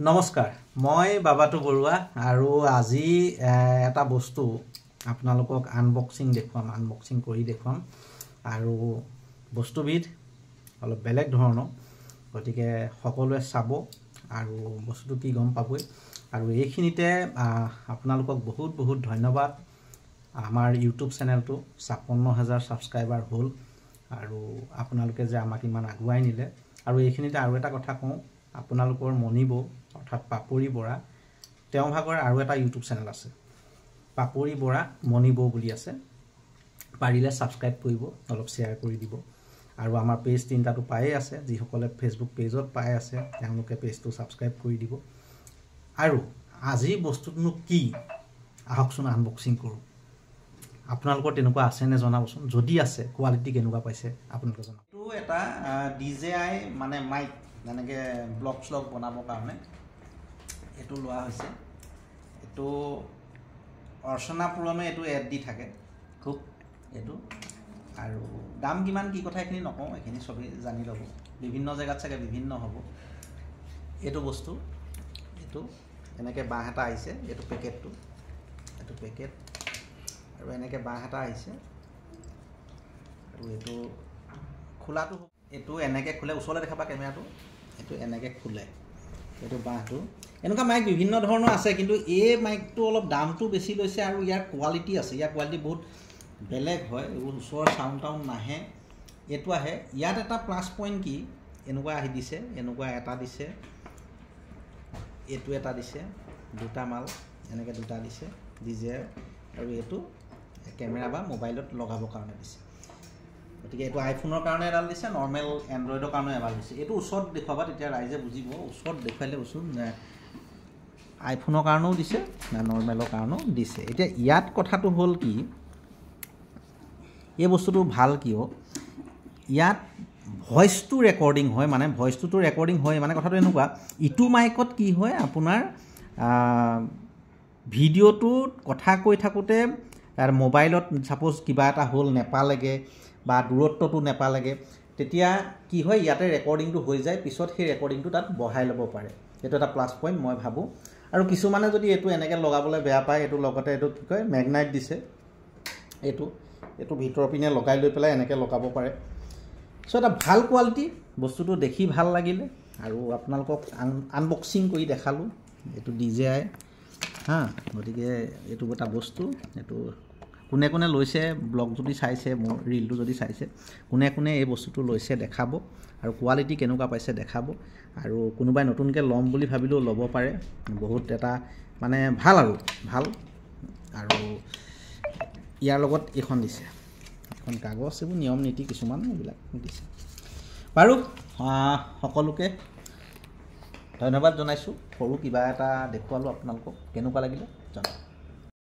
নমস্কাৰ, মই বাবাটো বৰুৱা আৰু আজি এটা বস্তু আপোনালোকক আনবক্সিং কৰি দেখুৱাম আৰু বস্তুবিধ অলপ বেলেগ ধৰণৰ, গতিকে সকলোৱে চাব আৰু বস্তুটো কি গম পাবই। আৰু এইখিনিতে আপোনালোকক বহুত ধন্যবাদ। আমাৰ ইউটিউব চেনেলটো ৫৬,০০০ ছাবস্ক্ৰাইবাৰ হ'ল আৰু আপোনালোকে যে আমাক ইমান আগুৱাই নিলে। আৰু এইখিনিতে আৰু এটা কথা কওঁ, আপোনালোকৰ মণিবৌ অৰ্থাৎ পাপৰি বৰা, তেওঁ ভাগৰ আৰু এটা ইউটিউব চেনেল আছে, পাপৰি বৰা মণিবৌ বুলি আছে। পাৰিলে ছাবস্ক্ৰাইব কৰিব, অলপ শ্বেয়াৰ কৰি দিব। আৰু আমাৰ পেজ ৩টাটো পায়ে আছে, যিসকলে ফেচবুক পেজত পাই আছে তেওঁলোকে পেজটো ছাবস্ক্ৰাইব কৰি দিব। আৰু আজি বস্তুটোনো কি, আহকচোন আনবক্সিং কৰোঁ। আপোনালোকৰ তেনেকুৱা আছেনে জনাবচোন, যদি আছে কোৱালিটি কেনেকুৱা পাইছে আপোনালোকে জনাব। এইটো এটা DJI মানে মাইক, যেনেকৈ ব্লগ শ্লগ বনাবৰ কাৰণে এইটো লোৱা হৈছে। এইটো অৰ্চনা পুৰমে এইটো এড দি থাকে খুব এইটো। আৰু দাম কিমান কি কথা এইখিনি নকওঁ, এইখিনি চবেই জানি ল'ব। বিভিন্ন জেগাত চাগে বিভিন্ন হ'ব। এইটো বস্তু, এইটো এনেকৈ বাঁহ এটা আহিছে, এইটো পেকেটটো, এইটো পেকেট আৰু এনেকৈ বাঁহ এটা আহিছে। আৰু এইটো খোলাটো, এইটো এনেকৈ খোলে, ওচৰলৈ দেখাবা কেমেৰাটো। এইটো এনেকৈ খোলে, এইটো বাঁহটো। এনেকুৱা মাইক বিভিন্ন ধৰণৰ আছে, কিন্তু এই মাইকটো অলপ দামটো বেছি লৈছে আৰু ইয়াৰ কোৱালিটি আছে। ইয়াৰ কোৱালিটি বহুত বেলেগ হয়, এইবোৰ ওচৰৰ চাউণ্ড টাউণ্ড নাহে, এইটো আহে। ইয়াত এটা প্লাছ পইণ্ট কি, এনেকুৱা আহি দিছে, এনেকুৱা এটা দিছে, এইটো এটা দিছে, দুটা মাল এনেকৈ দুটা দিছে DJI। আৰু এইটো কেমেৰা বা মোবাইলত লগাবৰ কাৰণে দিছে। গতিকে এইটো আইফোনৰ কাৰণে এডাল দিছে, নৰ্মেল এণ্ড্ৰইডৰ কাৰণে এডাল দিছে। এইটো ওচৰত দেখুৱাবা, তেতিয়া ৰাইজে বুজিব। ওচৰত দেখুৱালে বস্তু আইফোনৰ কাৰণেও দিছে না নৰ্মেলৰ কাৰণেও দিছে। এতিয়া ইয়াত কথাটো হ'ল কি, এই বস্তুটো ভাল কিয়, ইয়াত ভইচটো ৰেকৰ্ডিং হয়, মানে ভইচটোতো ৰেকৰ্ডিং হয়, মানে কথাটো এনেকুৱা। ইটো মাইকত কি হয়, আপোনাৰ ভিডিঅ'টোত কথা কৈ থাকোঁতে মোবাইলত ছাপ'জ কিবা এটা হ'ল নেপালেগৈ বা দূৰত্বটো নেপালেগৈ, তেতিয়া কি হয়, ইয়াতে ৰেকৰ্ডিংটো হৈ যায়, পিছত সেই ৰেকৰ্ডিংটো তাত বহাই ল'ব পাৰে। এইটো এটা প্লাছ পইণ্ট মই ভাবোঁ। আৰু কিছুমানে যদি এইটো এনেকৈ লগাবলৈ বেয়া পায়, এইটো লগতে এইটো কি কয় মেগনাইট দিছে, এইটো ভিতৰৰ পিনে লগাই লৈ পেলাই এনেকৈ লগাব পাৰে। চ' এটা ভাল কোৱালিটি, বস্তুটো দেখি ভাল লাগিলে আৰু আপোনালোকক আনবক্সিং কৰি দেখালোঁ। এইটো DJI গতিকে এইটো এটা বস্তু। এইটো কোনে কোনে লৈছে, ব্লগ যদি চাইছে, মোৰ ৰিলটো যদি চাইছে, কোনে কোনে এই বস্তুটো লৈছে দেখাব আৰু কোৱালিটি কেনেকুৱা পাইছে দেখাব। আৰু কোনোবাই নতুনকৈ ল'ম বুলি ভাবিলেও ল'ব পাৰে। বহুত এটা মানে ভাল আৰু ভাল। আৰু ইয়াৰ লগত এইখন দিছে, এখন কাগজ, এইবোৰ নিয়ম নীতি কিছুমান এইবিলাক দিছে। বাৰু সকলোকে ধন্যবাদ জনাইছোঁ। সৰু কিবা এটা দেখুৱালোঁ আপোনালোকক, কেনেকুৱা লাগিলে জনাব।